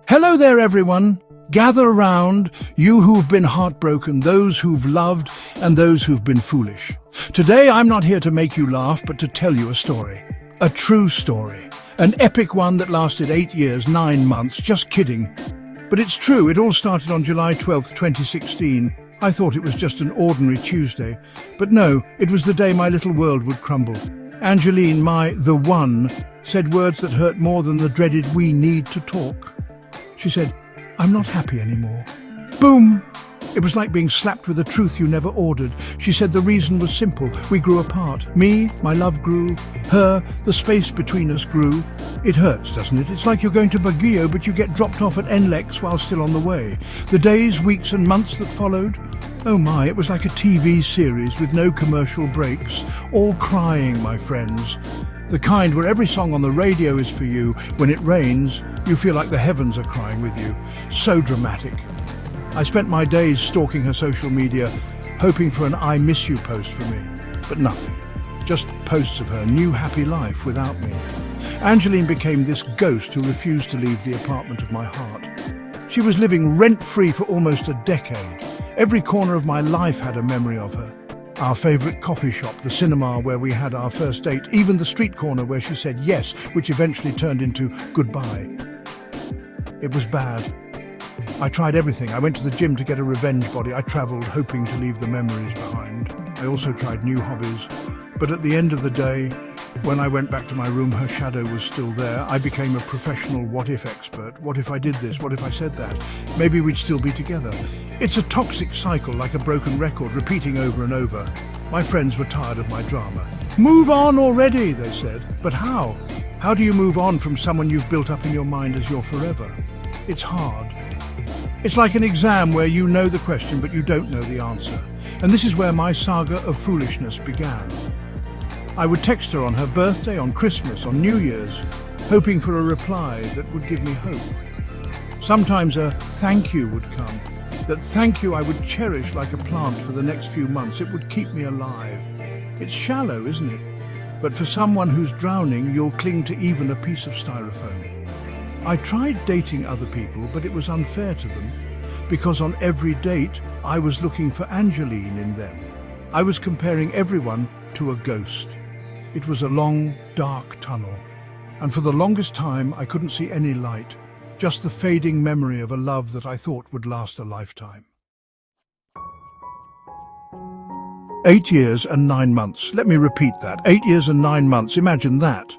Hello there, everyone. Gather around, you who've been heartbroken, those who've loved, and those who've been foolish. Today, I'm not here to make you laugh, but to tell you a story. A true story. An epic one that lasted 8 years, 9 months. Just kidding. But it's true, it all started on July 12th, 2016. I thought it was just an ordinary Tuesday. But no, it was the day my little world would crumble. Angeline, the one, said words that hurt more than the dreaded "we need to talk." She said, "I'm not happy anymore." Boom! It was like being slapped with a truth you never ordered. She said the reason was simple. We grew apart. Me, my love grew. Her, the space between us grew. It hurts, doesn't it? It's like you're going to Baguio, but you get dropped off at NLEX while still on the way. The days, weeks and months that followed, oh my, it was like a TV series with no commercial breaks. All crying, my friends. The kind where every song on the radio is for you. When it rains, you feel like the heavens are crying with you. So dramatic. I spent my days stalking her social media, hoping for an "I miss you" post for me. But nothing. Just posts of her new happy life without me. Angeline became this ghost who refused to leave the apartment of my heart. She was living rent-free for almost a decade. Every corner of my life had a memory of her. Our favourite coffee shop, the cinema where we had our first date, even the street corner where she said yes, which eventually turned into goodbye. It was bad. I tried everything. I went to the gym to get a revenge body. I travelled, hoping to leave the memories behind. I also tried new hobbies. But at the end of the day, when I went back to my room, her shadow was still there. I became a professional what-if expert. What if I did this? What if I said that? Maybe we'd still be together. It's a toxic cycle, like a broken record, repeating over and over. My friends were tired of my drama. "Move on already," they said. But how? How do you move on from someone you've built up in your mind as your forever? It's hard. It's like an exam where you know the question but you don't know the answer. And this is where my saga of foolishness began. I would text her on her birthday, on Christmas, on New Year's, hoping for a reply that would give me hope. Sometimes a thank you would come. That thank you I would cherish like a plant for the next few months. It would keep me alive. It's shallow, isn't it? But for someone who's drowning, you'll cling to even a piece of styrofoam. I tried dating other people, but it was unfair to them, because on every date, I was looking for Angeline in them. I was comparing everyone to a ghost. It was a long, dark tunnel, and for the longest time, I couldn't see any light, just the fading memory of a love that I thought would last a lifetime. 8 years and 9 months. Let me repeat that. 8 years and 9 months. Imagine that.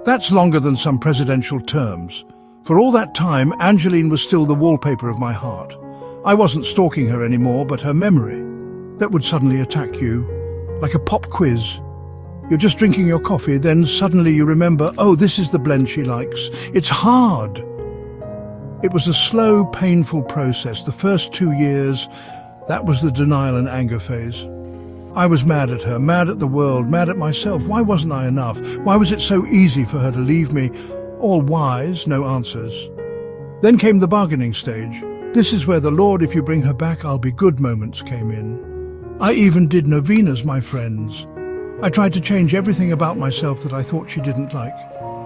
That's longer than some presidential terms. For all that time, Angeline was still the wallpaper of my heart. I wasn't stalking her anymore, but her memory. That would suddenly attack you, like a pop quiz. You're just drinking your coffee, then suddenly you remember, oh, this is the blend she likes. It's hard. It was a slow, painful process. The first 2 years, that was the denial and anger phase. I was mad at her, mad at the world, mad at myself. Why wasn't I enough? Why was it so easy for her to leave me? All whys, no answers. Then came the bargaining stage. This is where the "Lord, if you bring her back, I'll be good" moments came in. I even did novenas, my friends. I tried to change everything about myself that I thought she didn't like.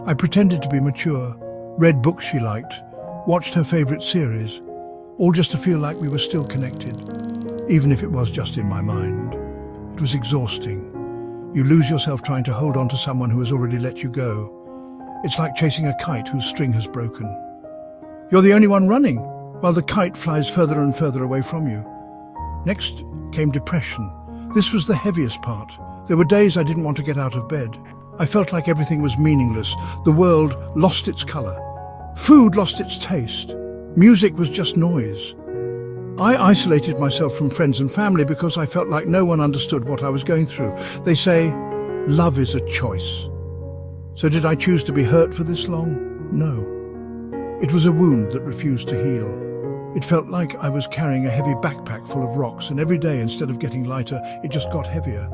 I pretended to be mature, read books she liked, watched her favourite series, all just to feel like we were still connected, even if it was just in my mind. It was exhausting. You lose yourself trying to hold on to someone who has already let you go. It's like chasing a kite whose string has broken. You're the only one running, while the kite flies further and further away from you. Next came depression. This was the heaviest part. There were days I didn't want to get out of bed. I felt like everything was meaningless. The world lost its colour. Food lost its taste. Music was just noise. I isolated myself from friends and family because I felt like no one understood what I was going through. They say, love is a choice. So did I choose to be hurt for this long? No. It was a wound that refused to heal. It felt like I was carrying a heavy backpack full of rocks, and every day, instead of getting lighter, it just got heavier.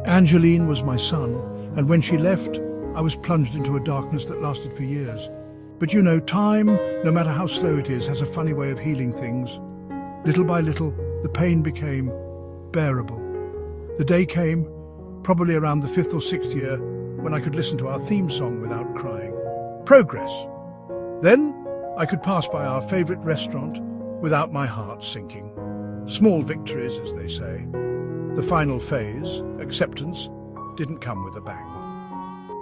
Angeline was my sun, and when she left, I was plunged into a darkness that lasted for years. But you know, time, no matter how slow it is, has a funny way of healing things. Little by little, the pain became bearable. The day came, probably around the 5th or 6th year, when I could listen to our theme song without crying. Progress. Then I could pass by our favorite restaurant without my heart sinking. Small victories, as they say. The final phase, acceptance, didn't come with a bang.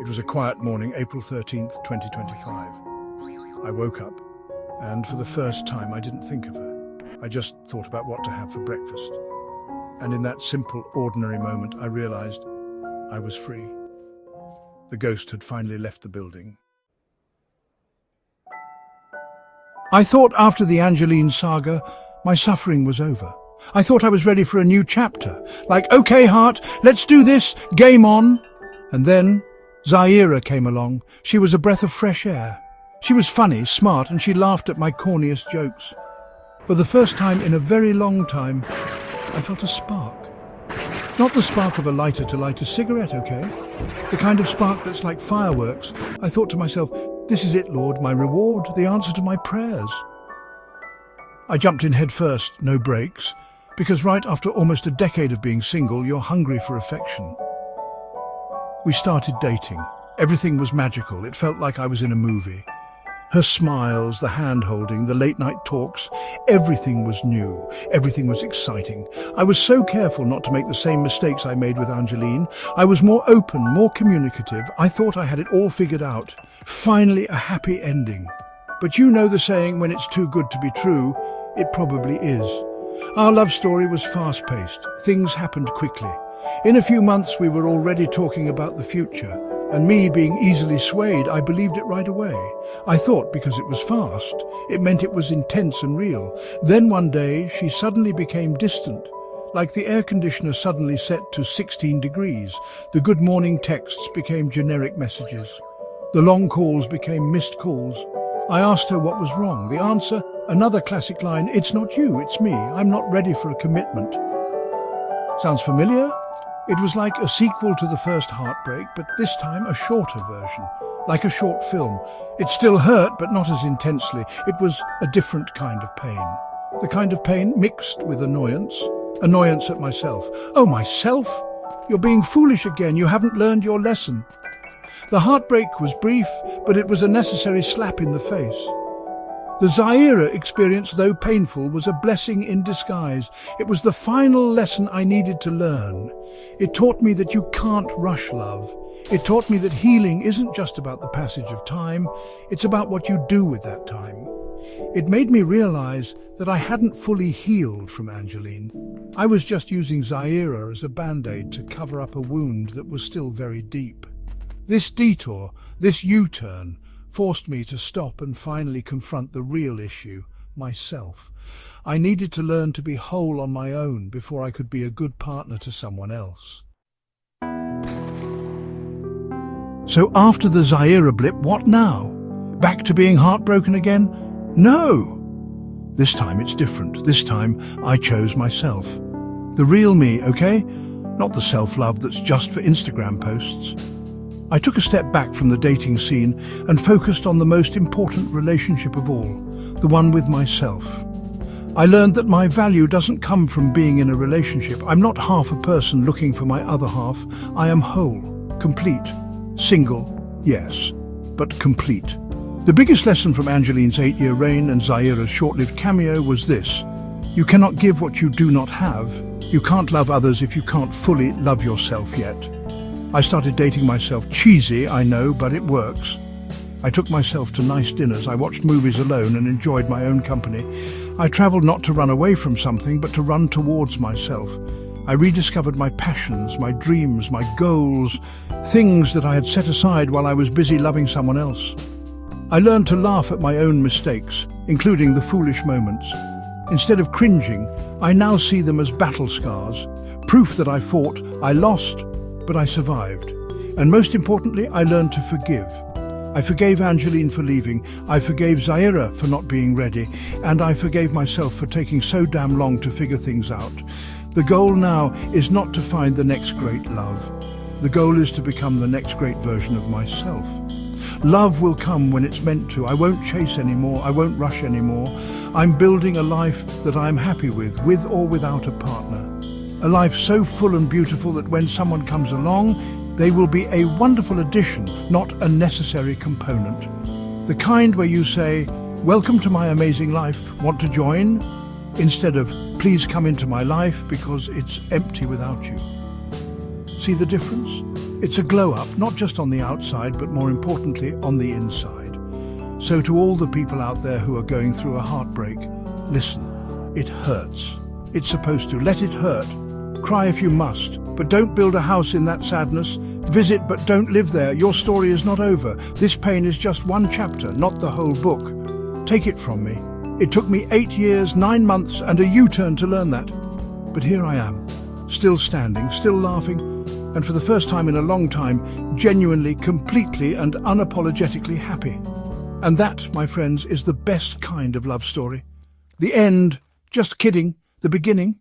It was a quiet morning, April 13th, 2025. I woke up, and for the first time I didn't think of her. I just thought about what to have for breakfast. And in that simple, ordinary moment, I realized I was free. The ghost had finally left the building. I thought after the Angeline saga, my suffering was over. I thought I was ready for a new chapter. Like, okay, heart, let's do this, game on. And then Zaira came along. She was a breath of fresh air. She was funny, smart, and she laughed at my corniest jokes. For the first time in a very long time, I felt a spark. Not the spark of a lighter to light a cigarette, okay? The kind of spark that's like fireworks. I thought to myself, this is it, Lord, my reward, the answer to my prayers. I jumped in head first, no brakes, because right after almost a decade of being single, you're hungry for affection. We started dating. Everything was magical. It felt like I was in a movie. Her smiles, the hand-holding, the late-night talks, everything was new, everything was exciting. I was so careful not to make the same mistakes I made with Angeline. I was more open, more communicative. I thought I had it all figured out. Finally, a happy ending. But you know the saying, when it's too good to be true, it probably is. Our love story was fast-paced. Things happened quickly. In a few months, we were already talking about the future. And me being easily swayed, I believed it right away. I thought because it was fast, it meant it was intense and real. Then one day, she suddenly became distant, like the air conditioner suddenly set to 16 degrees. The good morning texts became generic messages. The long calls became missed calls. I asked her what was wrong. The answer, another classic line, it's not you, it's me. I'm not ready for a commitment. Sounds familiar? It was like a sequel to the first Heartbreak, but this time a shorter version, like a short film. It still hurt, but not as intensely. It was a different kind of pain. The kind of pain mixed with annoyance. Annoyance at myself. Oh, myself? You're being foolish again. You haven't learned your lesson. The heartbreak was brief, but it was a necessary slap in the face. The Zaira experience, though painful, was a blessing in disguise. It was the final lesson I needed to learn. It taught me that you can't rush love. It taught me that healing isn't just about the passage of time, it's about what you do with that time. It made me realize that I hadn't fully healed from Angeline. I was just using Zaira as a band-aid to cover up a wound that was still very deep. This detour, this U-turn, forced me to stop and finally confront the real issue, myself. I needed to learn to be whole on my own before I could be a good partner to someone else. So after the Zaira blip, what now? Back to being heartbroken again? No! This time it's different. This time I chose myself. The real me, okay? Not the self-love that's just for Instagram posts. I took a step back from the dating scene and focused on the most important relationship of all, the one with myself. I learned that my value doesn't come from being in a relationship. I'm not half a person looking for my other half. I am whole, complete, single, yes, but complete. The biggest lesson from Angeline's 8-year reign and Zaira's short-lived cameo was this: you cannot give what you do not have. You can't love others if you can't fully love yourself yet. I started dating myself. Cheesy, I know, but it works. I took myself to nice dinners. I watched movies alone and enjoyed my own company. I traveled not to run away from something, but to run towards myself. I rediscovered my passions, my dreams, my goals, things that I had set aside while I was busy loving someone else. I learned to laugh at my own mistakes, including the foolish moments. Instead of cringing, I now see them as battle scars, proof that I fought, I lost, but I survived. And most importantly, I learned to forgive. I forgave Angeline for leaving, I forgave Zaira for not being ready, and I forgave myself for taking so damn long to figure things out. The goal now is not to find the next great love. The goal is to become the next great version of myself. Love will come when it's meant to. I won't chase anymore, I won't rush anymore. I'm building a life that I'm happy with or without a partner. A life so full and beautiful that when someone comes along, they will be a wonderful addition, not a necessary component. The kind where you say, Welcome to my amazing life. Want to join? Instead of, please come into my life because it's empty without you. See the difference? It's a glow up, not just on the outside, but more importantly, on the inside. So to all the people out there who are going through a heartbreak, listen, it hurts. It's supposed to. Let it hurt. Cry if you must, but don't build a house in that sadness. Visit, but don't live there. Your story is not over. This pain is just one chapter, not the whole book. Take it from me. It took me 8 years, 9 months, and a U-turn to learn that. But here I am, still standing, still laughing, and for the first time in a long time, genuinely, completely, and unapologetically happy. And that, my friends, is the best kind of love story. The end, just kidding, the beginning.